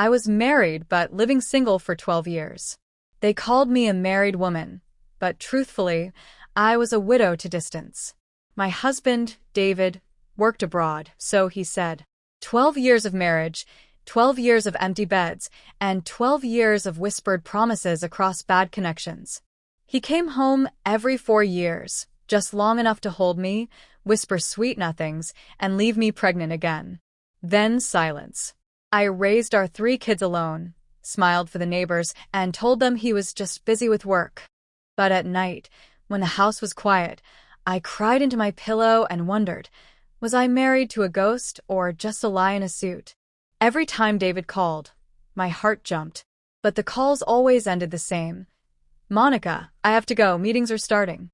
I was married but living single for 12 years. They called me a married woman, but truthfully, I was a widow to distance. My husband, David, worked abroad, so he said. 12 years of marriage, 12 years of empty beds, and 12 years of whispered promises across bad connections. He came home every 4 years, just long enough to hold me, whisper sweet nothings, and leave me pregnant again. Then silence. I raised our 3 kids alone, smiled for the neighbors, and told them he was just busy with work. But at night, when the house was quiet, I cried into my pillow and wondered, was I married to a ghost or just a lie in a suit? Every time David called, my heart jumped. But the calls always ended the same. Monica, I have to go, meetings are starting.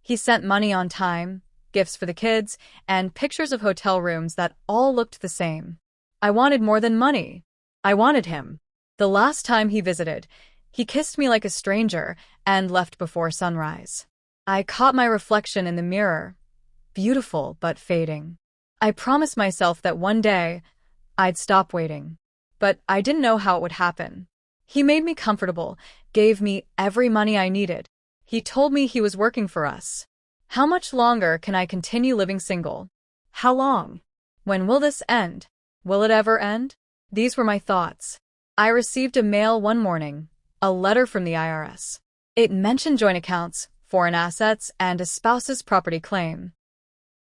He sent money on time, gifts for the kids, and pictures of hotel rooms that all looked the same. I wanted more than money. I wanted him. The last time he visited, he kissed me like a stranger and left before sunrise. I caught my reflection in the mirror, beautiful but fading. I promised myself that one day I'd stop waiting. But I didn't know how it would happen. He made me comfortable, gave me every money I needed. He told me he was working for us. How much longer can I continue living single? How long? When will this end? Will it ever end? These were my thoughts. I received a mail one morning, a letter from the IRS. It mentioned joint accounts, foreign assets, and a spouse's property claim.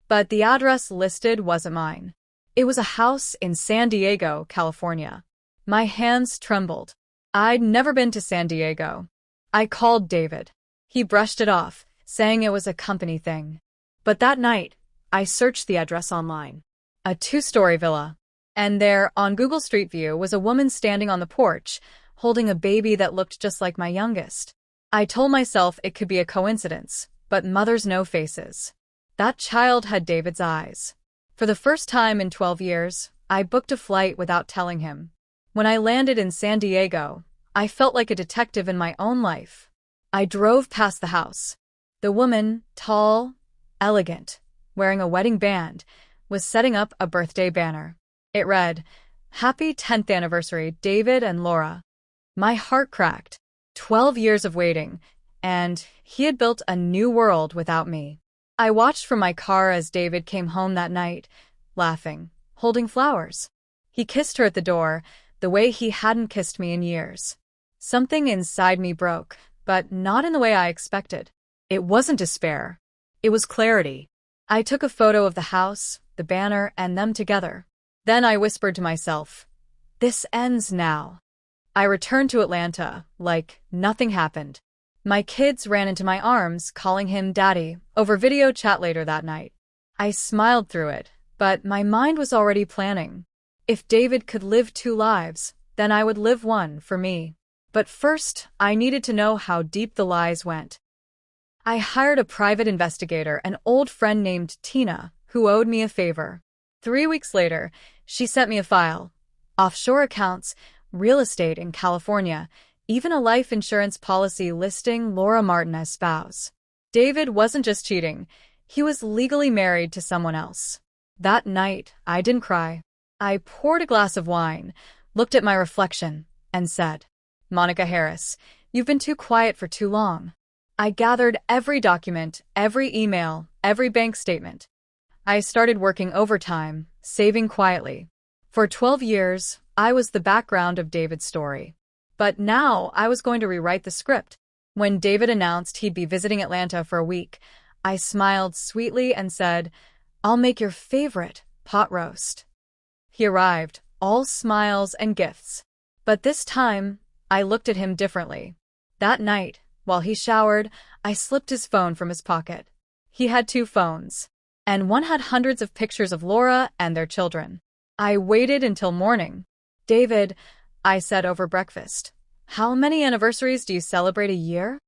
But the address listed wasn't mine. It was a house in San Diego, California. My hands trembled. I'd never been to San Diego. I called David. He brushed it off, saying it was a company thing. But that night, I searched the address online. A 2-story villa. And there, on Google Street View, was a woman standing on the porch, holding a baby that looked just like my youngest. I told myself it could be a coincidence, but mothers know faces. That child had David's eyes. For the first time in 12 years, I booked a flight without telling him. When I landed in San Diego, I felt like a detective in my own life. I drove past the house. The woman, tall, elegant, wearing a wedding band, was setting up a birthday banner. It read, "Happy 10th anniversary, David and Laura." My heart cracked. 12 years of waiting, and he had built a new world without me. I watched from my car as David came home that night, laughing, holding flowers. He kissed her at the door, the way he hadn't kissed me in years. Something inside me broke, but not in the way I expected. It wasn't despair. It was clarity. I took a photo of the house, the banner, and them together. Then I whispered to myself, "This ends now." I returned to Atlanta, like nothing happened. My kids ran into my arms, calling him Daddy, over video chat later that night. I smiled through it, but my mind was already planning. If David could live 2 lives, then I would live one for me. But first, I needed to know how deep the lies went. I hired a private investigator, an old friend named Tina, who owed me a favor. 3 weeks later, she sent me a file. Offshore accounts, real estate in California, even a life insurance policy listing Laura Martin as spouse. David wasn't just cheating, he was legally married to someone else. That night, I didn't cry. I poured a glass of wine, looked at my reflection, and said, "Monica Harris, you've been too quiet for too long." I gathered every document, every email, every bank statement. I started working overtime, saving quietly. For 12 years, I was the background of David's story. But now I was going to rewrite the script. When David announced he'd be visiting Atlanta for a week, I smiled sweetly and said, "I'll make your favorite pot roast." He arrived, all smiles and gifts. But this time, I looked at him differently. That night, while he showered, I slipped his phone from his pocket. He had 2 phones, and one had hundreds of pictures of Laura and their children. I waited until morning. "David," I said over breakfast, "how many anniversaries do you celebrate a year?"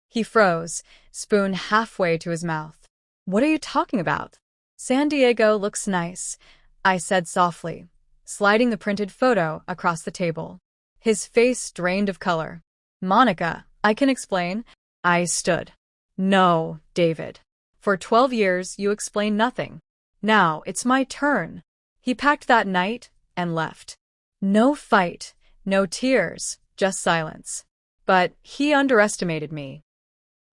He froze, spoon halfway to his mouth. "What are you talking about?" "San Diego looks nice," I said softly, sliding the printed photo across the table. His face drained of color. "Monica, I can explain." I stood. "No, David. For 12 years, you explained nothing. Now it's my turn." He packed that night and left. No fight, No tears, just silence. But he underestimated me.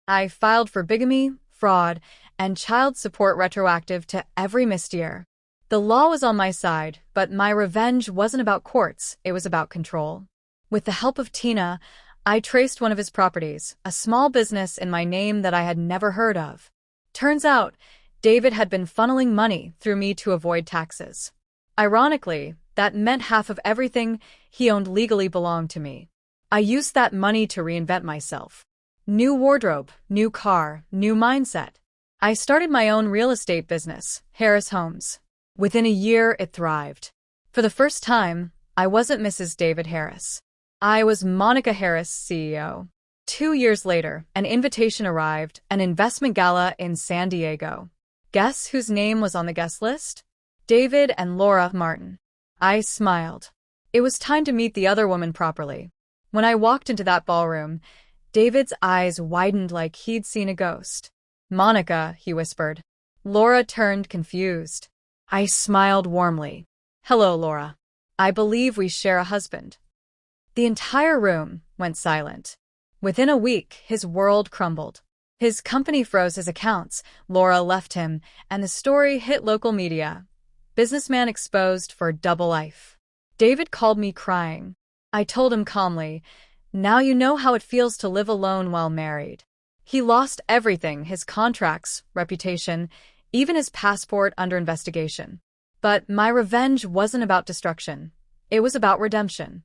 I filed for bigamy, fraud, and child support retroactive to every missed year. The law was on my side, but my revenge wasn't about courts, it was about control. With the help of Tina, I traced one of his properties, a small business in my name that I had never heard of. Turns out, David had been funneling money through me to avoid taxes. Ironically, that meant half of everything he owned legally belonged to me. I used that money to reinvent myself. New wardrobe, new car, new mindset. I started my own real estate business, Harris Homes. Within a year, it thrived. For the first time, I wasn't Mrs. David Harris. I was Monica Harris, CEO. 2 years later, an invitation arrived, an investment gala in San Diego. Guess whose name was on the guest list? David and Laura Martin. I smiled. It was time to meet the other woman properly. When I walked into that ballroom, David's eyes widened like he'd seen a ghost. "Monica," he whispered. Laura turned confused. I smiled warmly. "Hello, Laura. I believe we share a husband." The entire room went silent. Within a week, his world crumbled. His company froze his accounts, Laura left him, and the story hit local media. Businessman exposed for double life. David called me crying. I told him calmly, "Now you know how it feels to live alone while married." He lost everything, his contracts, reputation, even his passport under investigation. But my revenge wasn't about destruction. It was about redemption.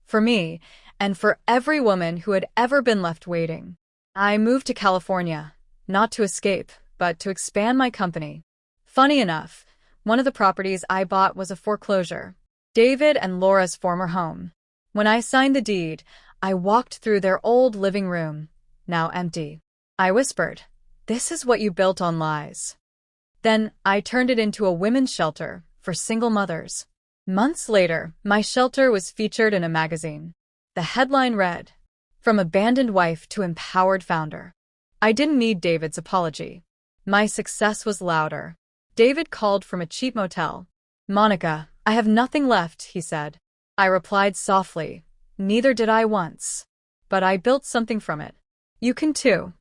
For me, and for every woman who had ever been left waiting. I moved to California, not to escape, but to expand my company. Funny enough, one of the properties I bought was a foreclosure, David and Laura's former home. When I signed the deed, I walked through their old living room, now empty. I whispered, "This is what you built on lies." Then I turned it into a women's shelter for single mothers. Months later, my shelter was featured in a magazine. The headline read, "From abandoned wife to empowered founder." I didn't need David's apology. My success was louder. David called from a cheap motel. "Monica, I have nothing left," he said. I replied softly, "Neither did I once. But I built something from it. You can too."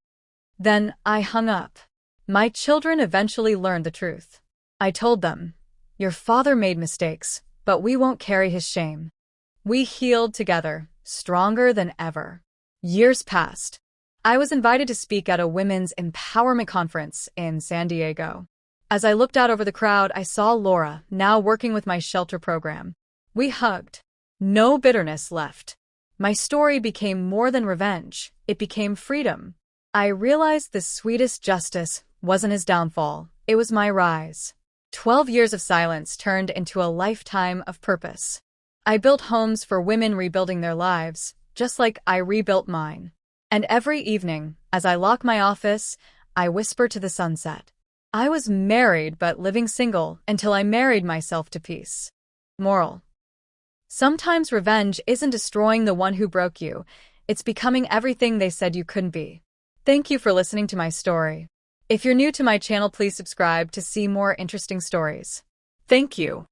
Then I hung up. My children eventually learned the truth. I told them, "Your father made mistakes, but we won't carry his shame." We healed together, stronger than ever. Years passed. I was invited to speak at a women's empowerment conference in San Diego. As I looked out over the crowd, I saw Laura, now working with my shelter program. We hugged. No bitterness left. My story became more than revenge. It became freedom. I realized the sweetest justice wasn't his downfall. It was my rise. 12 years of silence turned into a lifetime of purpose. I built homes for women rebuilding their lives, just like I rebuilt mine. And every evening, as I lock my office, I whisper to the sunset. I was married but living single until I married myself to peace. Moral. Sometimes revenge isn't destroying the one who broke you. It's becoming everything they said you couldn't be. Thank you for listening to my story. If you're new to my channel, please subscribe to see more interesting stories. Thank you.